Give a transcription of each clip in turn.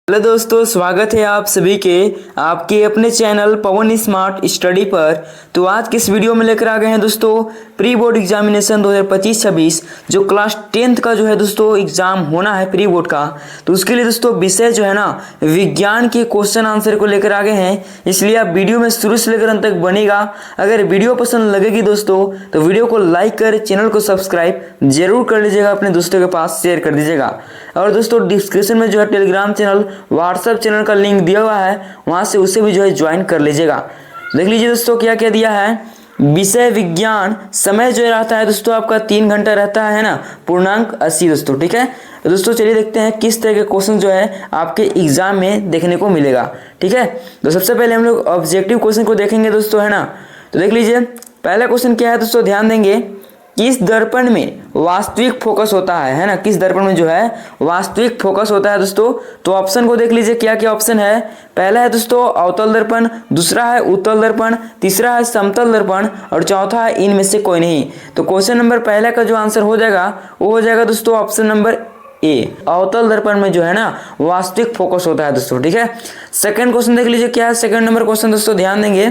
Hello दोस्तों, स्वागत है आप सभी के आपके अपने चैनल पवन स्मार्ट स्टडी पर। तो आज के इस वीडियो में लेकर आ गए हैं दोस्तों प्री बोर्ड एग्जामिनेशन 2025-26 जो क्लास 10th का जो है दोस्तों एग्जाम होना है प्री बोर्ड का। तो उसके लिए दोस्तों विषय जो है ना विज्ञान के क्वेश्चन आंसर को लेकर आ गए हैं, इसलिए आप वीडियो में शुरू से लेकर अंत तक बनेगा। अगर वीडियो पसंद लगेगी दोस्तों तो वीडियो को लाइक कर चैनल को सब्सक्राइब जरूर कर लीजिएगा, अपने दोस्तों के पास शेयर कर दीजिएगा। और दोस्तों डिस्क्रिप्शन में जो है टेलीग्राम चैनल व्हाट्सएप चैनल का लिंक दिया हुआ है, वहां से उसे भी जो है ज्वाइन कर लीजिएगा। देख लीजिए दोस्तों क्या क्या दिया है। विषय विज्ञान, समय जो रहता है दोस्तों आपका 3 घंटा रहता है ना, पूर्णांक 80 दोस्तों। ठीक है, तो दोस्तों चलिए देखते हैं किस तरह के क्वेश्चन जो है आपके एग्जाम में देखने को मिलेगा। ठीक है, तो सबसे पहले हम लोग ऑब्जेक्टिव क्वेश्चन को देखेंगे दोस्तों, है ना। तो देख लीजिए पहला क्वेश्चन क्या है दोस्तों, ध्यान देंगे। किस दर्पण में वास्तविक फोकस होता है ना, किस दर्पण में जो है वास्तविक फोकस होता है दोस्तों। तो ऑप्शन को देख लीजिए क्या क्या ऑप्शन है। पहला है दोस्तों अवतल दर्पण, दूसरा है उत्तल दर्पण, तीसरा है समतल दर्पण और चौथा है इनमें से कोई नहीं। तो क्वेश्चन नंबर पहला का जो आंसर हो जाएगा वो हो जाएगा दोस्तों ऑप्शन नंबर ए, अवतल दर्पण में जो है ना वास्तविक फोकस होता है दोस्तों। ठीक है, सेकंड क्वेश्चन देख लीजिए क्या है। सेकंड नंबर क्वेश्चन दोस्तों ध्यान देंगे,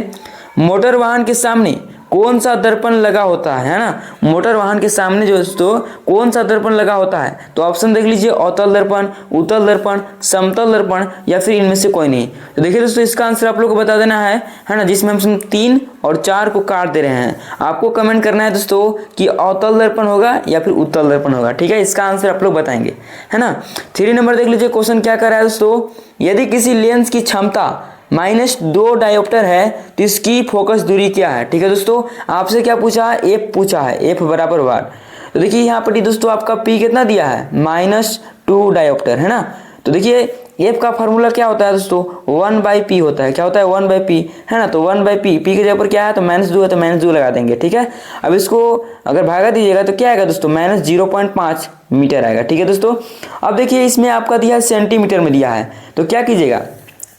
मोटर वाहन के सामने कौन सा दर्पण लगा होता है ना। मोटर वाहन के सामने जो दोस्तों कौन सा दर्पण लगा होता है। तो ऑप्शन देख लीजिए अवतल दर्पण, उत्तल दर्पण, समतल दर्पण या फिर इनमें से कोई नहीं। तो देखिए दोस्तों इसका आंसर आप लोग को बता देना है ना, जिसमें हम 3 और 4 को काट दे रहे हैं। आपको कमेंट करना है दोस्तों कि अवतल दर्पण होगा या फिर उत्तल दर्पण होगा। ठीक है, इसका आंसर आप लोग बताएंगे, है ना। 3 नंबर देख लीजिए क्वेश्चन क्या कर रहा है दोस्तों, यदि किसी लेंस की क्षमता -2 डायोप्टर है तो इसकी फोकस दूरी क्या है। ठीक है दोस्तों, आपसे क्या पूछा है, एफ पूछा है, एफ बराबर वाट। तो देखिए यहाँ पर दोस्तों आपका पी कितना दिया है, -2 डायोप्टर, है ना। तो देखिए एफ का फार्मूला क्या होता है दोस्तों, 1/p होता है। क्या होता है, 1/p, है ना। तो 1/p, p के जगह पर क्या है तो -2 है तो -2 लगा देंगे। ठीक है, अब इसको अगर भागा दीजिएगा तो क्या आएगा दोस्तों, -0.5 मीटर आएगा। ठीक है दोस्तों, अब देखिए इसमें आपका दिया है सेंटीमीटर में दिया है, तो क्या कीजिएगा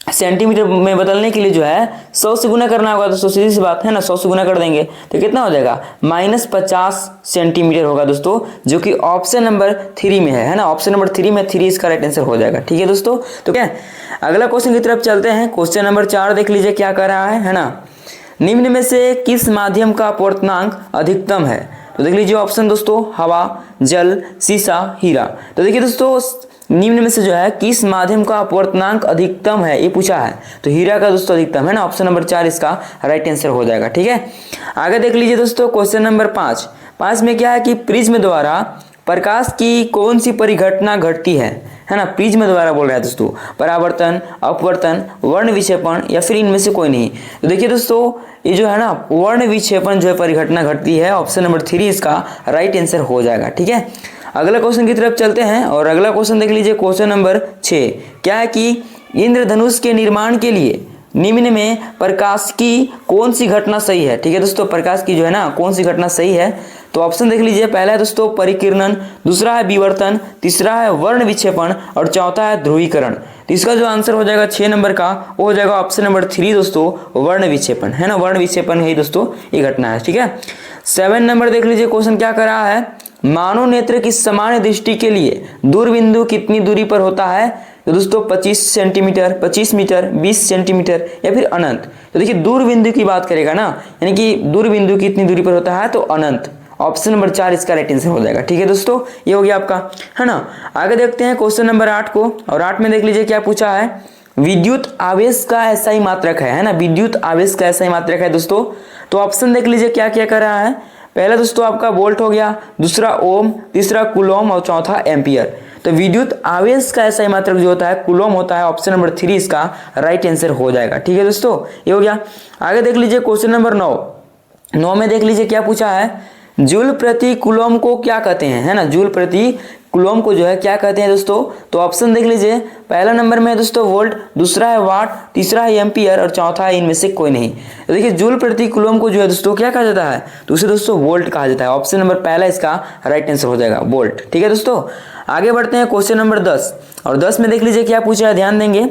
सेंटीमीटर में बदलने के लिए जो है 100 से गुना करना होगा दोस्तों, सीधी सी बात है ना। 100 से गुना कर देंगे तो कितना हो जाएगा, -50 सेंटीमीटर होगा दोस्तों, जो कि ऑप्शन नंबर 3 में है ना। ऑप्शन नंबर 3 में 3 इसका राइट आंसर हो जाएगा। ठीक है दोस्तों, तो क्या अगला क्वेश्चन की तरफ चलते हैं। क्वेश्चन नंबर 4 देख लीजिए क्या कर रहा है ना। निम्न में से किस माध्यम का अपवर्तनांक अधिकतम है। तो देख लीजिए ऑप्शन दोस्तों हवा, जल, शीशा, हीरा। तो देखिए दोस्तों निम्न में से जो है किस माध्यम का अपवर्तनांक अधिकतम है ये पूछा है, तो हीरा का दोस्तों अधिकतम है ना। ऑप्शन नंबर 4 इसका राइट आंसर हो जाएगा। ठीक है, आगे देख लीजिए दोस्तों क्वेश्चन नंबर 5 में क्या है कि प्रिज्म द्वारा प्रकाश की कौन सी परिघटना घटती है ना। प्रिज्म द्वारा बोल रहा है दोस्तों, परावर्तन, अपवर्तन, वर्ण विक्षेपण या फिर इनमें से कोई नहीं। तो देखिए दोस्तों ये जो है ना वर्ण विक्षेपण जो है परिघटना घटती है, ऑप्शन नंबर 3 इसका राइट आंसर हो जाएगा। ठीक है, अगला क्वेश्चन की तरफ चलते हैं और अगला क्वेश्चन देख लीजिए क्वेश्चन नंबर 6 क्या है कि इंद्रधनुष के निर्माण के लिए निम्न में प्रकाश की कौन सी घटना सही है। ठीक है दोस्तों, प्रकाश की जो है ना कौन सी घटना सही है। तो ऑप्शन देख लीजिए, पहला है दोस्तों परिकिरणन, दूसरा है विवर्तन, तीसरा है वर्ण विक्षेपण और चौथा है ध्रुवीकरण। तो इसका जो आंसर हो जाएगा 6 नंबर का वो हो जाएगा ऑप्शन नंबर 3 दोस्तों, वर्ण विक्षेपण, है ना। वर्ण विक्षेपण है दोस्तों ये घटना है। ठीक है, 7 नंबर देख लीजिए क्वेश्चन क्या कर रहा है, मानव नेत्र की सामान्य दृष्टि के लिए दूरबिंदु कितनी दूरी पर होता है। तो दोस्तों 25 सेंटीमीटर, 25 मीटर, 20 सेंटीमीटर या फिर अनंत। तो देखिए दूरबिंदु की बात करेगा ना, यानी कि दूरबिंदु कितनी दूरी पर होता है तो अनंत। ऑप्शन नंबर 4 इसका राइट आंसर हो जाएगा। ठीक है दोस्तों, ये हो गया आपका, है ना। आगे देखते हैं क्वेश्चन नंबर 8 को, और 8 में देख लीजिए क्या पूछा है, विद्युत आवेश का SI मात्रक है ना। विद्युत आवेश का SI मात्रक है दोस्तों। तो ऑप्शन देख लीजिए क्या क्या कर रहा है। पहला दोस्तों आपका वोल्ट हो गया, दूसरा ओम, तीसरा कुलोम और चौथा एम्पियर। तो विद्युत आवेश का SI मात्रक जो होता है कुलोम होता है, ऑप्शन नंबर 3 इसका राइट आंसर हो जाएगा। ठीक है दोस्तों, ये हो गया। आगे देख लीजिए क्वेश्चन नंबर 9 में देख लीजिए क्या पूछा है, जूल प्रति कुलोम को क्या कहते हैं, है ना। जूल प्रति कुलोम को जो है क्या कहते हैं दोस्तों। तो ऑप्शन देख लीजिए, पहला नंबर में है दोस्तों वोल्ट, दूसरा है वाट, तीसरा है एम्पियर और चौथा है इनमें से कोई नहीं। तो देखिए जूल प्रति कुलोम को जो है दोस्तों क्या कहा जाता है, तो उसे दोस्तों वोल्ट कहा जाता है। ऑप्शन नंबर पहला इसका राइट आंसर हो जाएगा वोल्ट। ठीक है दोस्तों, आगे बढ़ते हैं क्वेश्चन नंबर 10, और 10 में देख लीजिए क्या पूछा है, ध्यान देंगे।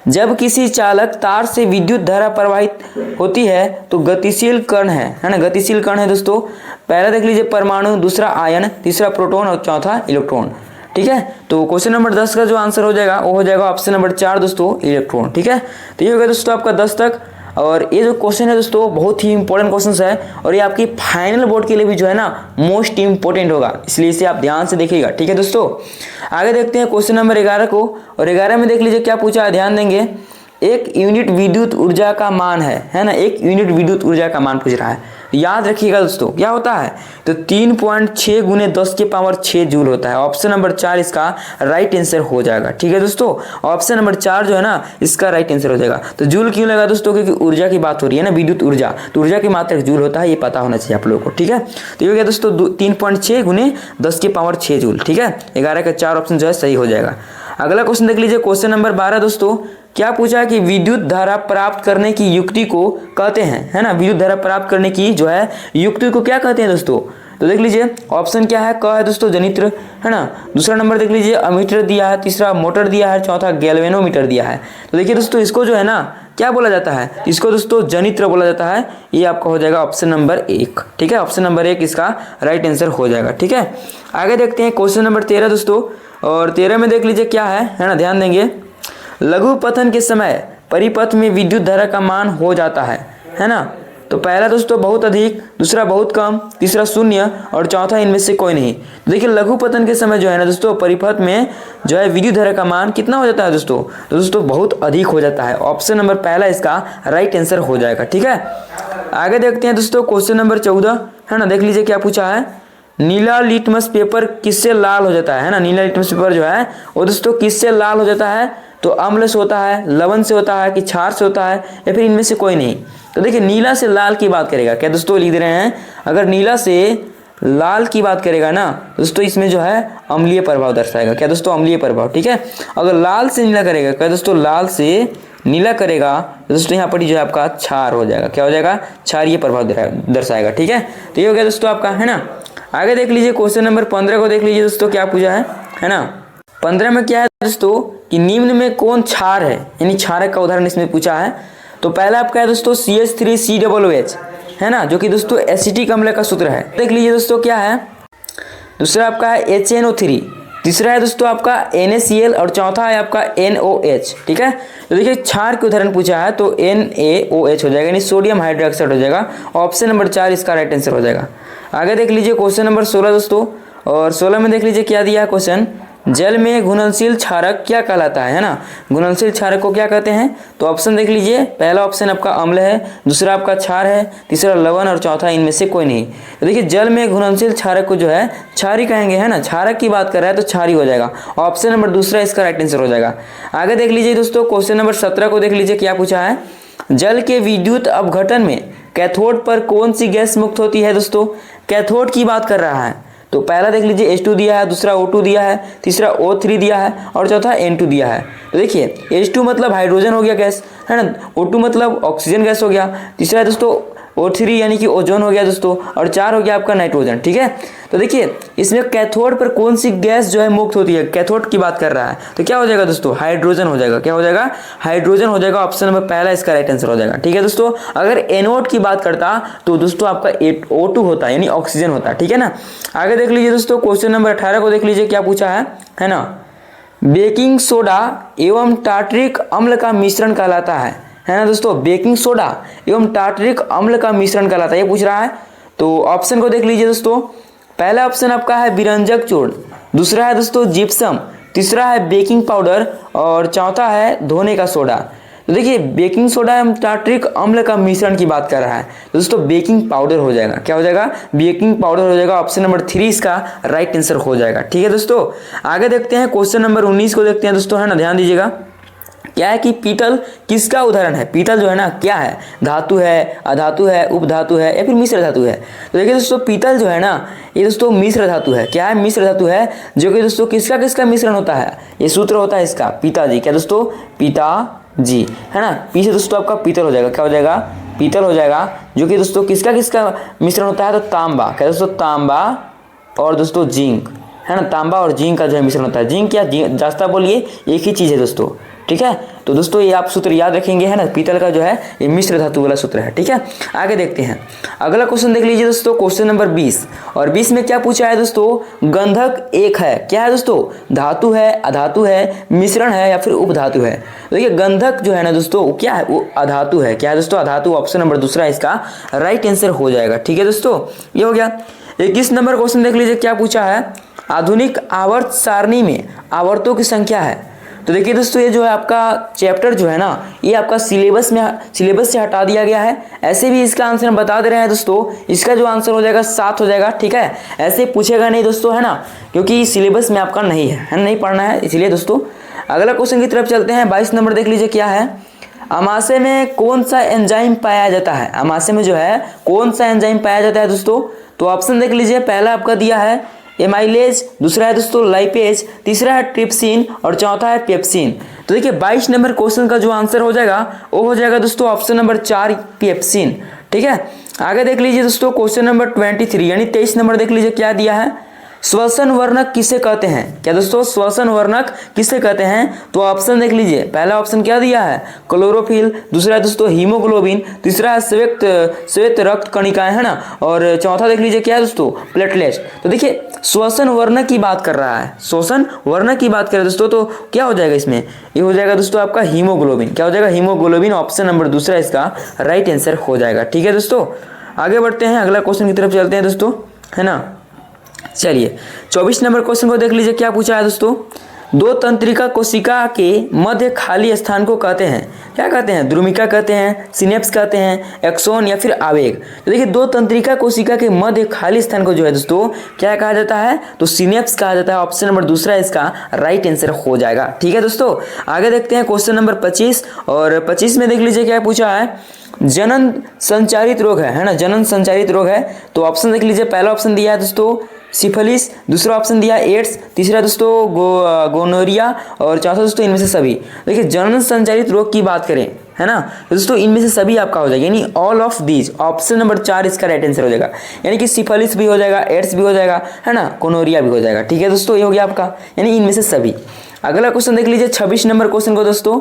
जब किसी चालक तार से विद्युत धारा प्रवाहित होती है तो गतिशील कण है ना। गतिशील कण है दोस्तों, पहला देख लीजिए परमाणु, दूसरा आयन, तीसरा प्रोटॉन और चौथा इलेक्ट्रॉन। ठीक है। तो क्वेश्चन नंबर 10 का जो आंसर हो जाएगा वो हो जाएगा ऑप्शन नंबर 4 दोस्तों, इलेक्ट्रॉन। ठीक है, तो ये हो गया दोस्तों आपका 10 तक। और ये जो क्वेश्चन है दोस्तों बहुत ही इंपॉर्टेंट क्वेश्चन है और ये आपकी फाइनल बोर्ड के लिए भी जो है ना मोस्ट इंपॉर्टेंट होगा, इसलिए इसे आप ध्यान से देखिएगा। ठीक है दोस्तों, आगे देखते हैं क्वेश्चन नंबर 11 को। और 11 में देख लीजिए क्या पूछा है, ध्यान देंगे। एक यूनिट विद्युत ऊर्जा का मान है ना, एक यूनिट विद्युत ऊर्जा का मान पूछ रहा है। याद रखिएगा दोस्तों क्या होता है, तो 3.6 गुने 10 के पावर 6 जूल होता है। ऑप्शन नंबर 4 इसका राइट आंसर हो जाएगा। ठीक है दोस्तों, ऑप्शन नंबर 4 जो है ना इसका राइट आंसर हो जाएगा। तो जूल क्यों लगा दोस्तों, क्योंकि ऊर्जा की बात हो रही है ना, विद्युत ऊर्जा, तो ऊर्जा की मात्रा जूल होता है, ये पता होना चाहिए आप लोगों को। ठीक है, तो ये हो गया दोस्तों 3.6 गुने 10 के पावर 6 जूल। ठीक है, 11 का 4 ऑप्शन जो है सही हो जाएगा। अगला क्वेश्चन देख लीजिए, क्वेश्चन नंबर 12 दोस्तों। क्या पूछा कि विद्युत धारा प्राप्त करने की युक्ति को कहते हैं, है ना, विद्युत धारा प्राप्त करने की जो है युक्ति को क्या कहते हैं दोस्तों। तो देख लीजिए ऑप्शन क्या है, क है दोस्तों जनित्र, है ना। दूसरा नंबर देख लीजिए अमीटर दिया है, तीसरा मोटर दिया है, चौथा गैल्वेनोमीटर दिया है। तो देखिए दोस्तों इसको जो है ना क्या बोला जाता है, इसको दोस्तों जनित्र बोला जाता है। ये आपका हो जाएगा ऑप्शन नंबर 1। ठीक है, ऑप्शन नंबर 1 इसका राइट आंसर हो जाएगा। ठीक है, आगे देखते हैं क्वेश्चन नंबर 13 दोस्तों। और 13 में देख लीजिए क्या है ना, ध्यान देंगे। लघु पतन के समय परिपथ में विद्युत धारा का मान हो जाता है ना। तो पहला दोस्तों बहुत अधिक, दूसरा बहुत कम, तीसरा शून्य और चौथा इनमें से कोई नहीं। तो देखिए लघु पतन के समय जो है ना दोस्तों परिपथ में जो है विद्युत धारा का मान कितना हो जाता है दोस्तों, तो दोस्तों बहुत अधिक हो जाता है। ऑप्शन नंबर पहला इसका राइट आंसर हो जाएगा। ठीक है, आगे देखते हैं दोस्तों क्वेश्चन नंबर 14, है ना। देख लीजिए क्या पूछा है, नीला लिटमस पेपर किससे लाल हो जाता है ना। नीला लिटमस पेपर जो है वो दोस्तों किससे लाल हो जाता है, तो अम्ल से होता है, लवण से होता है, कि क्षार से होता है, या फिर इनमें से कोई नहीं। तो देखिए नीला से लाल की बात करेगा क्या दोस्तों, लिख दे रहे हैं। अगर नीला से लाल की बात करेगा ना दोस्तों इसमें जो है अम्लीय प्रभाव दर्शाएगा। क्या दोस्तों, अम्लीय प्रभाव। ठीक है, अगर लाल से नीला करेगा क्या दोस्तों, लाल से नीला करेगा तो दोस्तों यहाँ पर जो है आपका क्षार हो जाएगा। क्या हो जाएगा, क्षारीय प्रभाव दर्शाएगा। ठीक है, तो ये हो गया दोस्तों आपका, है ना। आगे देख लीजिए क्वेश्चन नंबर 15 को देख लीजिए दोस्तों क्या पूछा है ना। 15 में क्या है दोस्तों कि निम्न में कौन क्षार है, यानी क्षारक का उदाहरण इसमें पूछा है। तो पहला आपका है दोस्तों CH3COOH, है ना, जो कि दोस्तों एसिटिक अम्ल का सूत्र है। देख लीजिए दोस्तों क्या है। दूसरा आपका है HNO3, तीसरा है दोस्तों आपका NaCl और चौथा है आपका NOH। ठीक है, तो देखिए क्षार के उदाहरण पूछा है तो NaOH हो जाएगा, यानी सोडियम हाइड्रोक्साइड हो जाएगा। ऑप्शन नंबर 4 इसका राइट आंसर हो जाएगा। आगे देख लीजिए क्वेश्चन नंबर 16 दोस्तों। और 16 में देख लीजिए क्या दिया है क्वेश्चन, जल में घुलनशील क्षारक क्या कहलाता है ना। घुलनशील क्षारक को क्या कहते हैं, तो ऑप्शन देख लीजिए। पहला ऑप्शन आपका अम्ल है, दूसरा आपका क्षार है, तीसरा लवण और चौथा इनमें से कोई नहीं। तो देखिए जल में घुलनशील क्षारक को जो है क्षारी कहेंगे, है ना, क्षारक की बात कर रहा है तो क्षारी हो जाएगा। ऑप्शन नंबर दूसरा इसका राइट आंसर हो जाएगा। आगे देख लीजिए दोस्तों क्वेश्चन नंबर 17 को देख लीजिए क्या पूछा है, जल के विद्युत अपघटन में कैथोड पर कौन सी गैस मुक्त होती है दोस्तों। कैथोड की बात कर रहा है तो पहला देख लीजिए H2 दिया है, दूसरा O2 दिया है, तीसरा O3 दिया है और चौथा N2 दिया है। तो देखिए H2 मतलब हाइड्रोजन हो गया गैस, है ना, O2 मतलब ऑक्सीजन गैस हो गया, तीसरा है दोस्तों O3 यानी कि ओजोन हो गया दोस्तों, और 4 हो गया आपका नाइट्रोजन। ठीक है, तो देखिए इसमें कैथोड पर कौन सी गैस जो है मुक्त होती है, कैथोड की बात कर रहा है तो क्या हो जाएगा दोस्तों, हाइड्रोजन हो जाएगा। क्या हो जाएगा, हाइड्रोजन हो जाएगा। ऑप्शन नंबर पहला इसका राइट आंसर हो जाएगा। ठीक है दोस्तों, अगर एनोड की बात करता तो दोस्तों आपका O2 होता यानी ऑक्सीजन होता। ठीक है ना, आगे देख लीजिए दोस्तों क्वेश्चन नंबर 18 को देख लीजिए क्या पूछा है ना। बेकिंग सोडा एवं टार्ट्रिक अम्ल का मिश्रण कहलाता है ना दोस्तों। बेकिंग सोडा एवं टार्ट्रिक अम्ल का मिश्रण कहलाता है, ये पूछ रहा है। तो ऑप्शन को देख लीजिए दोस्तों। पहला ऑप्शन आपका है विरंजक चूर्ण, दूसरा है दोस्तों जिप्सम, तीसरा है बेकिंग पाउडर और चौथा है धोने का सोडा। तो देखिए बेकिंग सोडा एवं टार्ट्रिक अम्ल का मिश्रण की बात कर रहा है तो दोस्तों बेकिंग पाउडर हो जाएगा। क्या हो जाएगा, बेकिंग पाउडर हो जाएगा। ऑप्शन नंबर 3 इसका राइट आंसर हो जाएगा। ठीक है दोस्तों, आगे देखते हैं क्वेश्चन नंबर 19 को देखते हैं दोस्तों, है ना, ध्यान दीजिएगा। क्या है कि पीतल किसका उदाहरण है। पीतल जो है ना क्या है, धातु है, अधातु है, उपधातु है या फिर मिश्र धातु है। तो देखिए दोस्तों पीतल जो है ना ये दोस्तों मिश्र धातु है। क्या है, मिश्र धातु है, जो कि दोस्तों किसका किसका मिश्रण होता है, ये सूत्र होता है इसका पिताजी। क्या दोस्तों, पिताजी, है ना। पी से दोस्तों आपका पीतल हो जाएगा। क्या हो जाएगा, पीतल हो जाएगा, जो कि दोस्तों किसका किसका मिश्रण होता है, तो तांबा। क्या दोस्तों, तांबा और दोस्तों जिंक, है ना, तांबा और जिंक का जो है मिश्रण होता है। जिंक या जस्ता बोलिए, एक ही चीज़ है दोस्तों, ठीक है। तो दोस्तों ये आप सूत्र याद रखेंगे, है ना, पीतल का जो है ये मिश्र धातु वाला सूत्र है, ठीक है। आगे देखते हैं, अगला क्वेश्चन देख लीजिए दोस्तों, क्वेश्चन नंबर 20। और 20 में क्या पूछा है दोस्तों, गंधक एक है, क्या है दोस्तों, धातु है, अधातु है, मिश्रण है या फिर उपधातु है। तो देखिए गंधक जो है ना दोस्तों वो क्या है, वो अधातु है। क्या है दोस्तों, अधातु। ऑप्शन नंबर दूसरा इसका राइट आंसर हो जाएगा, ठीक है दोस्तों, ये हो गया। 21 नंबर क्वेश्चन देख लीजिए, क्या पूछा है, आधुनिक आवर्त सारणी में आवर्तों की संख्या है। तो देखिए दोस्तों ये जो है आपका चैप्टर जो है ना, ये आपका सिलेबस से हटा दिया गया है। ऐसे भी इसका आंसर हम बता दे रहे हैं दोस्तों, इसका जो आंसर हो जाएगा 7 हो जाएगा, ठीक है। ऐसे पूछेगा नहीं दोस्तों, है ना, क्योंकि सिलेबस में आपका नहीं है, नहीं पढ़ना है, इसलिए दोस्तों। अगला क्वेश्चन की तरफ चलते हैं, 22 नंबर देख लीजिए, क्या है, अमाशय में कौन सा एंजाइम पाया जाता है। अमाशय में जो है कौन सा एंजाइम पाया जाता है दोस्तों। तो ऑप्शन देख लीजिए, पहला आपका दिया है एमाइलेज, दूसरा है दोस्तों लाइपेज, तीसरा है ट्रिप्सिन और चौथा है पेप्सिन। तो देखिए 22 नंबर क्वेश्चन का जो आंसर हो जाएगा वो हो जाएगा दोस्तों ऑप्शन नंबर 4 पेप्सिन, ठीक है। आगे देख लीजिए दोस्तों, क्वेश्चन नंबर 23 यानी 23 नंबर देख लीजिए, क्या दिया है, श्वसन वर्णक किसे कहते हैं। क्या दोस्तों, श्वसन वर्णक किसे कहते हैं। तो ऑप्शन देख लीजिए, पहला ऑप्शन क्या दिया है, क्लोरोफिल, दूसरा है दोस्तों हीमोग्लोबिन, तीसरा है श्वेत रक्त कणिकाएं, है ना, और चौथा देख लीजिए क्या है दोस्तों, प्लेटलेट्स। तो देखिए श्वसन वर्णक की बात कर रहा है, श्वसन वर्णक की बात करें दोस्तों, तो क्या हो जाएगा इसमें, ये हो जाएगा दोस्तों आपका हीमोग्लोबिन। क्या हो जाएगा, हीमोग्लोबिन। ऑप्शन नंबर दूसरा इसका राइट आंसर हो जाएगा, ठीक है दोस्तों। आगे बढ़ते हैं, अगला क्वेश्चन की तरफ चलते हैं दोस्तों, है ना। चलिए 24 नंबर क्वेश्चन को देख लीजिए, क्या पूछा है दोस्तों, दो तंत्रिका कोशिका के मध्य खाली स्थान को कहते हैं, क्या कहते हैं, द्रुमिका कहते हैं, सिनेप्स कहते हैं, एक्सोन या फिर आवेग। तो देखिए दो तंत्रिका कोशिका के मध्य खाली स्थान को जो है दोस्तों क्या कहा जाता है, तो सिनेप्स कहा जाता है। ऑप्शन नंबर दूसरा इसका राइट आंसर हो जाएगा, ठीक है दोस्तों। आगे देखते हैं क्वेश्चन नंबर 25, और 25 में देख लीजिए क्या पूछा है, जनन संचारित रोग है ना, जनन संचारित रोग है। तो ऑप्शन देख लीजिए, पहला ऑप्शन दिया है दोस्तों सिफिलिस, दूसरा ऑप्शन दिया एड्स, तीसरा दोस्तों गोनोरिया और चौथा दोस्तों इनमें से सभी। देखिए जनन संचारित रोग की बात करें, है ना, तो दोस्तों इनमें से सभी आपका हो जाएगा, यानी all of these. Option number 4 इसका राइट आंसर हो जाएगा, यानी कि सिफिलिस भी हो जाएगा, एड्स भी हो जाएगा, है ना, गोनोरिया भी हो जाएगा, ठीक है दोस्तों, ये हो गया आपका, यानी इनमें से सभी। अगला क्वेश्चन देख लीजिए 26 नंबर क्वेश्चन को दोस्तों,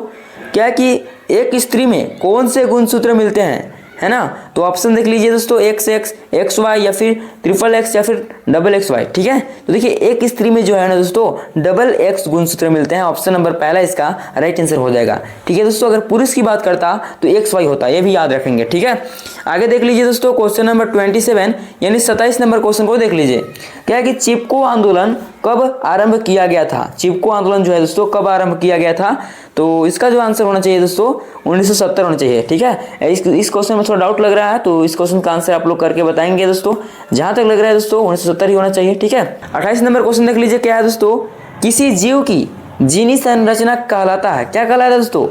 क्या कि एक स्त्री में कौन से गुणसूत्र मिलते हैं, है ना। तो ऑप्शन देख लीजिए दोस्तों XX, XY या फिर XXX या फिर XXY, ठीक है। तो देखिए एक स्त्री में जो है ना दोस्तों XX गुणसूत्र मिलते हैं। ऑप्शन नंबर पहला इसका राइट आंसर हो जाएगा, ठीक है दोस्तों। अगर पुरुष की बात करता तो XY होता, ये भी याद रखेंगे, ठीक है। आगे देख लीजिए दोस्तों क्वेश्चन नंबर 27 यानी 27 नंबर क्वेश्चन को देख लीजिए, क्या कि चिपको आंदोलन कब आरंभ किया गया था। चिपको आंदोलन जो है दोस्तों कब आरंभ किया गया था, तो इसका जो आंसर होना चाहिए दोस्तों 1970 होना चाहिए, ठीक है। इस क्वेश्चन में थोड़ा डाउट लग रहा है तो इस क्वेश्चन का आंसर आप लोग करके बताएंगे दोस्तों। जहां तक लग रहा है दोस्तों 1970 ही होना चाहिए, ठीक है। 28 नंबर क्वेश्चन देख लीजिए, क्या है दोस्तों, किसी जीव की जीनी संरचना कहलाता है, क्या कहलाता है दोस्तों,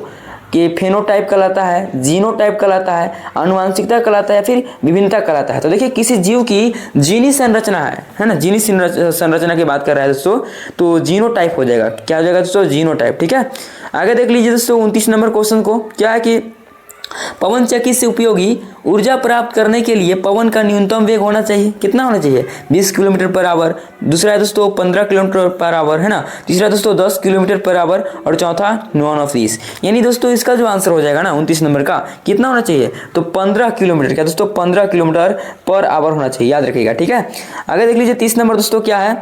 कि फेनोटाइप कहलाता है, जीनोटाइप कहलाता है, आनुवांशिकता कहलाता है या फिर विभिन्नता कहलाता है। तो देखिए किसी जीव की जीनी संरचना है ना, जीनी संरचना की बात कर रहा है दोस्तों, तो जीनोटाइप हो जाएगा। क्या हो जाएगा दोस्तों, जीनोटाइप, ठीक है। आगे देख लीजिए दोस्तों 29 नंबर क्वेश्चन को, क्या है कि पवन चक्की से उपयोगी ऊर्जा प्राप्त करने के लिए पवन का न्यूनतम वेग होना चाहिए, कितना होना चाहिए, 20 किलोमीटर पर आवर। दूसरा है दोस्तों 15 किलोमीटर पर आवर, है ना। तीसरा दोस्तों 10 किलोमीटर पर आवर और चौथा नॉन ऑफ दिस। यानी दोस्तों इसका जो आंसर हो जाएगा ना 29 नंबर का, कितना होना चाहिए, तो 15 किलोमीटर। क्या दोस्तों 15 किलोमीटर पर आवर होना चाहिए, याद रखिएगा, ठीक है। आगे देख लीजिए 30 नंबर दोस्तों, क्या है,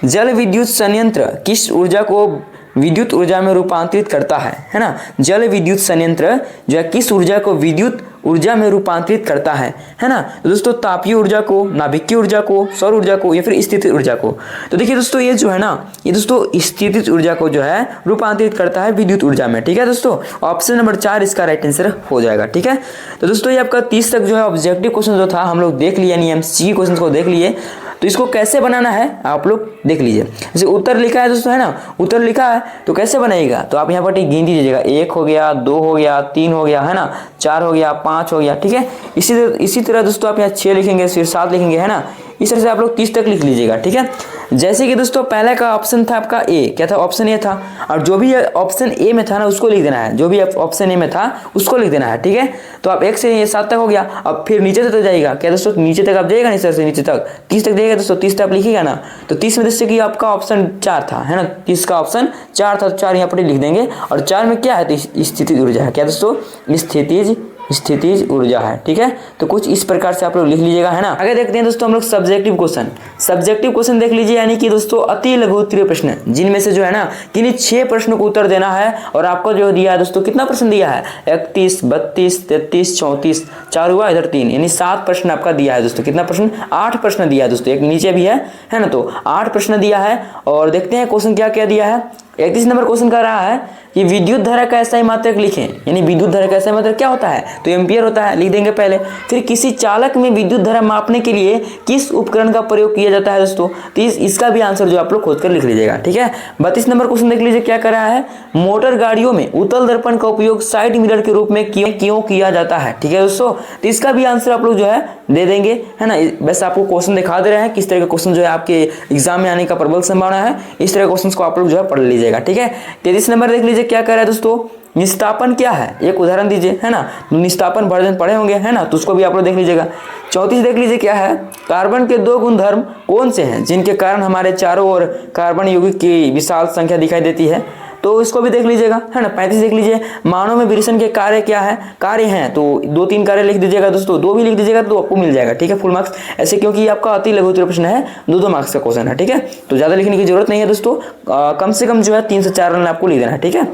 जल विद्युत संयंत्र किस ऊर्जा को विद्युत ऊर्जा में रूपांतरित करता है ना। जल विद्युत संयंत्र जो है किस ऊर्जा को विद्युत ऊर्जा में रूपांतरित करता है ना। तो दोस्तों तापीय ऊर्जा को, नाभिकीय ऊर्जा को, सौर ऊर्जा को या फिर स्थितिज ऊर्जा को। तो देखिए दोस्तों ये जो है ना, ये दोस्तों स्थितिज ऊर्जा को जो है रूपांतरित करता है विद्युत ऊर्जा में, ठीक है दोस्तों। ऑप्शन नंबर 4 इसका राइट आंसर हो जाएगा, ठीक है। तो दोस्तों ये आपका 30 तक जो है ऑब्जेक्टिव क्वेश्चन जो था हम लोग देख लिए, यानी MCQ क्वेश्चन को देख लिए। तो इसको कैसे बनाना है आप लोग देख लीजिए। जैसे उत्तर लिखा है दोस्तों, है ना, उत्तर लिखा है तो कैसे बनेगा, तो आप यहाँ पर गिन दीजिएगा, 1 हो गया, 2 हो गया, 3 हो गया, है ना, 4 हो गया, 5 हो गया, ठीक है। इसी तरह दोस्तों आप यहाँ 6 लिखेंगे, फिर 7 लिखेंगे, है ना। इस तरह से आप लोग 30 तक लिख लीजिएगा, ठीक है। जैसे कि दोस्तों पहले का ऑप्शन था आपका ए, क्या था ऑप्शन ए था, और जो भी ऑप्शन ए में था ना उसको लिख देना है, जो भी ऑप्शन ए में था उसको लिख देना है, ठीक है। तो आप 1 से 7 तक हो गया। अब फिर नीचे तक जाएगा, क्या दोस्तों नीचे तक आप जाइएगा नहीं सर से नीचे तक 30 तक जाइएगा दोस्तों, 30 तक आप लिखिएगा ना। तो 30 में जैसे कि आपका ऑप्शन 4 था, है ना, 30 का ऑप्शन 4 था, तो 4 यहाँ पर लिख देंगे। और 4 में क्या है, तो स्थितिज ऊर्जा है, क्या दोस्तों स्थितिज ऊर्जा है, ठीक है। तो कुछ इस प्रकार से आप लोग लिख लीजिएगा, है ना। आगे देखते हैं दोस्तों हम लोग सब्जेक्टिव क्वेश्चन देख लीजिए, यानी कि दोस्तों अति लघु उत्तरीय प्रश्न, जिनमें से जो है ना किन्हीं 6 प्रश्नों को उत्तर देना है। और आपको जो दिया है दोस्तों, कितना प्रश्न दिया है, 31, 32, 33, 34, 4 हुआ, इधर 3, यानी 7 प्रश्न आपका दिया है दोस्तों। कितना प्रश्न, 8 प्रश्न दिया है दोस्तों, एक नीचे भी है ना। तो 8 प्रश्न दिया है। और देखते हैं क्वेश्चन क्या क्या दिया है। 31 नंबर क्वेश्चन कर रहा है कि विद्युत धारा का SI मात्रक लिखें, यानी विद्युत धारा का SI मात्रक क्या होता है, तो एम्पियर होता है, लिख देंगे पहले। फिर किसी चालक में विद्युत धारा मापने के लिए किस उपकरण का प्रयोग किया जाता है दोस्तों, तो इसका भी आंसर जो आप लोग खोज कर लिख लीजिएगा, ठीक है। 32 नंबर क्वेश्चन देख लीजिए, क्या कर रहा है, मोटर गाड़ियों में उत्तल दर्पण का उपयोग साइड मिरर के रूप में क्यों किया जाता है, ठीक है दोस्तों। तो इसका भी आंसर आप लोग जो है दे देंगे, है ना। बस आपको क्वेश्चन दिखा दे रहे हैं किस तरह का क्वेश्चन जो है आपके एग्जाम में आने का प्रबल संभावना है, इस तरह के क्वेश्चन को आप लोग जो है पढ़ लीजिएगा, ठीक है। 33 नंबर देख लीजिए, क्या कर रहा है दोस्तों, निस्तापन क्या है, एक उदाहरण दीजिए, है ना। निस्तापन वर्जन पढ़े होंगे, है ना, तो उसको भी आप लोग देख लीजिएगा। 34 देख लीजिए, क्या है, कार्बन के 2 गुणधर्म कौन से हैं जिनके कारण हमारे चारों ओर कार्बन यौगिक की विशाल संख्या दिखाई देती है, तो इसको भी देख लीजिएगा, है ना। 35 देख लीजिए, मानव में विरेचन के कार्य क्या है, कार्य हैं, तो 2-3 कार्य लिख दीजिएगा दोस्तों, 2 भी लिख दीजिएगा तो आपको मिल जाएगा, ठीक है, फुल मार्क्स। ऐसे क्योंकि आपका अति लघु उत्तरीय प्रश्न है, 2-2 मार्क्स का क्वेश्चन है, ठीक है। तो ज़्यादा लिखने की जरूरत नहीं है दोस्तों, कम से कम जो है 3 से 4 रन आपको लिख देना है, ठीक है।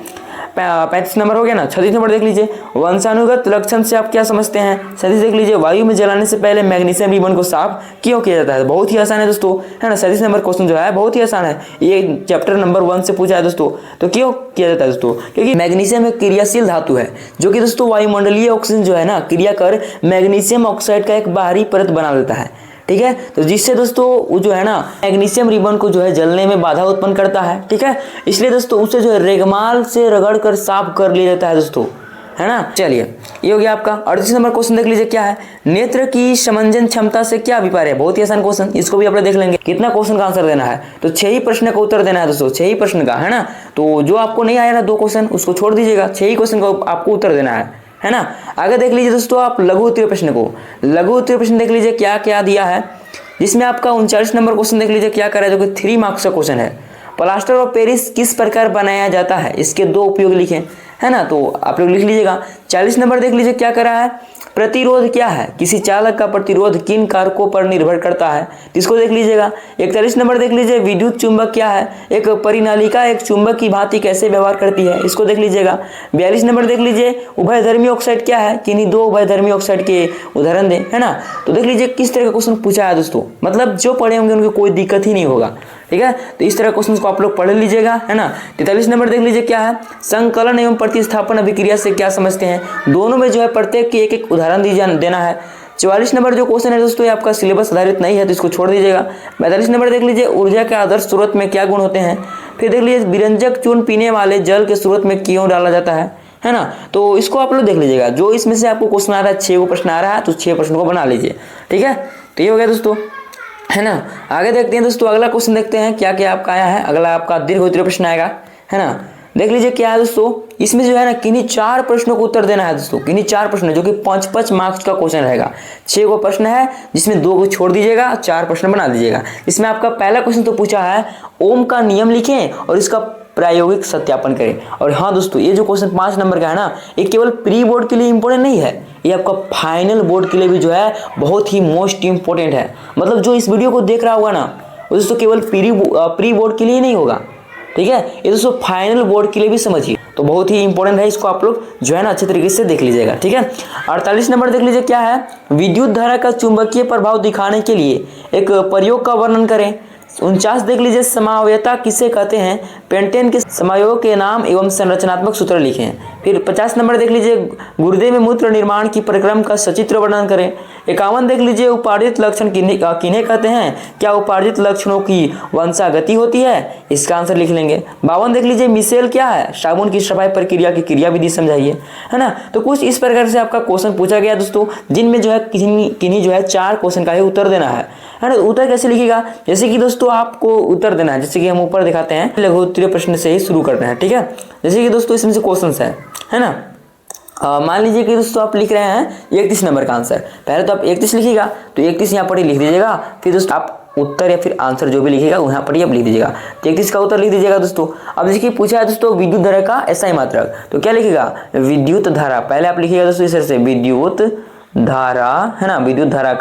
35 नंबर हो गया ना। 36 नंबर देख लीजिए, वंशानुगत लक्षण से आप क्या समझते हैं। 37 देख लीजिए, वायु में जलाने से पहले मैग्नीशियम रिबन को साफ क्यों किया जाता है। बहुत ही आसान है दोस्तों, है ना। 37 नंबर क्वेश्चन जो है बहुत ही आसान है, ये चैप्टर नंबर 1 से पूछा है दोस्तों। तो क्यों किया जाता है दोस्तों, क्योंकि मैग्नीशियम एक क्रियाशील धातु है, जो कि दोस्तों वायुमंडलीय ऑक्सीजन जो है ना क्रिया कर मैग्नीशियम ऑक्साइड का एक बाहरी परत बना लेता है, ठीक है। तो जिससे दोस्तों वो जो है ना मैग्नीशियम रिबन को जो है जलने में बाधा उत्पन्न करता है, ठीक है। इसलिए दोस्तों उसे जो है रेगमाल से रगड़ कर साफ कर लिया जाता है दोस्तों, है ना। चलिए ये हो गया आपका। 38 नंबर क्वेश्चन देख लीजिए, क्या है, नेत्र की समंजन क्षमता से क्या अभिप्राय है। बहुत ही आसान क्वेश्चन, इसको भी आप लोग देख लेंगे। कितना क्वेश्चन का आंसर देना है, तो 6 ही प्रश्न का उत्तर देना है दोस्तों, 6 ही प्रश्न का, है ना। तो जो आपको नहीं आया ना 2 क्वेश्चन उसको छोड़ दीजिएगा, 6 ही क्वेश्चन का आपको उत्तर देना है ना। आगे देख लीजिए दोस्तों आप लघु उत्तरीय प्रश्न को, लघु उत्तरीय प्रश्न देख लीजिए क्या क्या दिया है, जिसमें आपका 39 नंबर क्वेश्चन देख लीजिए, क्या करा है, जो कि 3 मार्क्स का क्वेश्चन है। प्लास्टर ऑफ पेरिस किस प्रकार बनाया जाता है, इसके 2 उपयोग लिखें, है ना। तो आप लोग लिख लीजिएगा। 40 नंबर देख लीजिए, क्या करा है, प्रतिरोध क्या है, किसी चालक का प्रतिरोध किन कारकों पर निर्भर करता है, तो इसको देख लीजिएगा। 41 नंबर देख लीजिए, विद्युत चुंबक क्या है, एक परिनालिका एक चुंबक की भांति कैसे व्यवहार करती है, इसको देख लीजिएगा। 42 नंबर देख लीजिए, उभयधर्मी ऑक्साइड क्या है, किन्हीं 2 उभयधर्मी ऑक्साइड के उदाहरण दें, है ना। तो देख लीजिए किस तरह का क्वेश्चन पूछा है दोस्तों, मतलब जो पढ़े होंगे उनको कोई दिक्कत ही नहीं होगा, ठीक है। तो इस तरह क्वेश्चन को आप लोग पढ़ लीजिएगा, है ना। 43 नंबर देख लीजिए, क्या है, संकलन एवं प्रतिस्थापन अभिक्रिया से क्या समझते हैं, दोनों में जो है प्रत्येक की एक उदाहरण देना है। 44 नंबर जो क्वेश्चन है दोस्तों ये आपका सिलेबस आधारित नहीं है, तो इसको छोड़ दीजिएगा। 42 नंबर देख लीजिए, ऊर्जा के आदर्श स्रोत में क्या गुण होते हैं। फिर देख लीजिए, विरंजक चूर्ण पीने वाले जल के स्रोत में क्यों डाला जाता है ना। तो इसको आप लोग देख लीजिएगा, जो इसमें से आपको क्वेश्चन आ रहा है, 6 प्रश्न आ रहा है, तो 6 प्रश्न को बना लीजिए, ठीक है। तो ये हो गया दोस्तों, है ना। आगे देखते हैं दोस्तों, अगला क्वेश्चन देखते हैं क्या क्या आपका आया है। अगला आपका दीर्घ उत्तरीय प्रश्न आएगा, है ना। देख लीजिए क्या है दोस्तों, इसमें जो है ना किन्हीं 4 प्रश्नों को उत्तर देना है दोस्तों, किन्हीं 4 प्रश्न जो कि 5-5 मार्क्स का क्वेश्चन रहेगा। 6 को प्रश्न है, जिसमें 2 को छोड़ दीजिएगा, 4 प्रश्न बना दीजिएगा। इसमें आपका पहला क्वेश्चन तो पूछा है, ओम का नियम लिखें और इसका प्रायोगिक सत्यापन करें। और हाँ दोस्तों, ये जो क्वेश्चन 5 नंबर का है ना, ये केवल प्री बोर्ड के लिए इंपॉर्टेंट नहीं है, ये आपका फाइनल बोर्ड के लिए भी जो है बहुत ही मोस्ट इंपॉर्टेंट है। मतलब जो इस वीडियो को देख रहा होगा ना, वो दोस्तों केवल प्री बोर्ड के लिए नहीं होगा, ठीक है, ये दोस्तों फाइनल बोर्ड के लिए भी समझिए, तो बहुत ही इंपॉर्टेंट है। इसको आप लोग जो है ना अच्छे तरीके से देख लीजिएगा, ठीक है। 48 नंबर देख लीजिए, क्या है, विद्युत धारा का चुंबकीय प्रभाव दिखाने के लिए एक प्रयोग का वर्णन करें। 49 देख लीजिए, समावयता किसे कहते हैं, पेंटेन के समायोग के नाम एवं संरचनात्मक सूत्र लिखें। फिर 50 नंबर देख लीजिए, गुर्दे में मूत्र निर्माण की प्रक्रम का सचित्र वर्णन करें। 51 देख लीजिए, उपार्जित लक्षण किन्हें कहते हैं, क्या उपार्जित लक्षणों की वंशागति होती है, इसका आंसर लिख लेंगे। 52 देख लीजिए, मिसेल क्या है, साबुन की सफाई प्रक्रिया की क्रिया विधि समझाइए, है ना। तो कुछ इस प्रकार से आपका क्वेश्चन पूछा गया दोस्तों, जिनमें जो है किन्हीं जो है 4 क्वेश्चन का ही उत्तर देना है ना। उत्तर कैसे लिखिएगा, जैसे कि दोस्तों आपको उत्तर देना है, जैसे कि हम ऊपर दिखाते हैं, लघु उत्तरीय प्रश्न से ही शुरू करते हैं, ठीक है। जैसे कि दोस्तों इसमें से क्वेश्चन है ना। मान लीजिए कि दोस्तों आप लिख रहे हैं 31 नंबर का आंसर। पहले तो आप 31 लिखिएगा, तो 31 यहाँ पर ही लिख दीजिएगा। फिर दोस्तों आप उत्तर या फिर आंसर जो भी लिखिएगा वहाँ पर ही आप लिख दीजिएगा। 31 का उत्तर लिख दीजिएगा दोस्तों। अब देखिए पूछा है दोस्तों विद्युत धारा का एसआई मात्रक, तो क्या लिखिएगा, विद्युत धारा। पहले आप लिखिएगा दोस्तों इस तरह से, विद्युत धारा, है ना, विद्युत धारा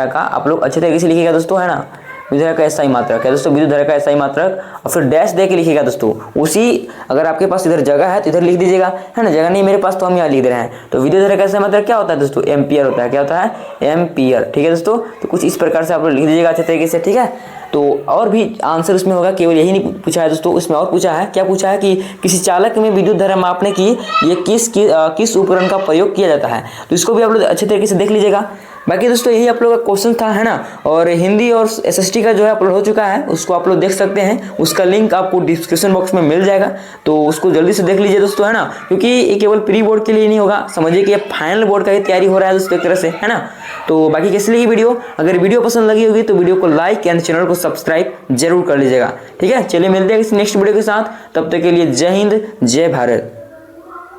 का आप लोग अच्छे तरीके से लिखिएगा दोस्तों, है ना। विद्युत धारा का एसआई मात्रक है दोस्तों, विद्युत धारा का एसआई मात्रक, और फिर डैश दे के लिखिएगा दोस्तों। उसी अगर आपके पास इधर जगह है तो इधर लिख दीजिएगा, है ना। जगह नहीं मेरे पास तो हम यहाँ लिख दे रहे हैं। तो विद्युत धारा का एसआई मात्रक क्या होता है दोस्तों, एम्पियर होता है। क्या होता है, एम्पियर, ठीक है दोस्तों। तो कुछ इस प्रकार से आप लोग लिख दीजिएगा अच्छे तरीके से, ठीक है। तो और भी आंसर उसमें होगा, केवल यही नहीं पूछा है दोस्तों, उसमें और पूछा है, क्या पूछा है कि किसी चालक में विद्युत धारा मापने की ये किस उपकरण का प्रयोग किया जाता है। तो इसको भी आप लोग अच्छे तरीके से देख लीजिएगा। बाकी दोस्तों यही आप लोग का क्वेश्चन था, है ना। और हिंदी और एसएसटी का जो है अपलोड हो चुका है, उसको आप लोग देख सकते हैं। उसका लिंक आपको डिस्क्रिप्शन बॉक्स में मिल जाएगा, तो उसको जल्दी से देख लीजिए दोस्तों, है ना। क्योंकि ये केवल प्री बोर्ड के लिए नहीं होगा, समझिए कि ये फाइनल बोर्ड का ही तैयारी हो रहा है दोस्तों एक तरह से, है ना। तो बाकी कैसे लगी वीडियो, अगर वीडियो पसंद लगी होगी तो वीडियो को लाइक एंड चैनल को सब्सक्राइब जरूर कर लीजिएगा, ठीक है। चलिए मिलते हैं किसी नेक्स्ट वीडियो के साथ, तब तक के लिए जय हिंद जय भारत।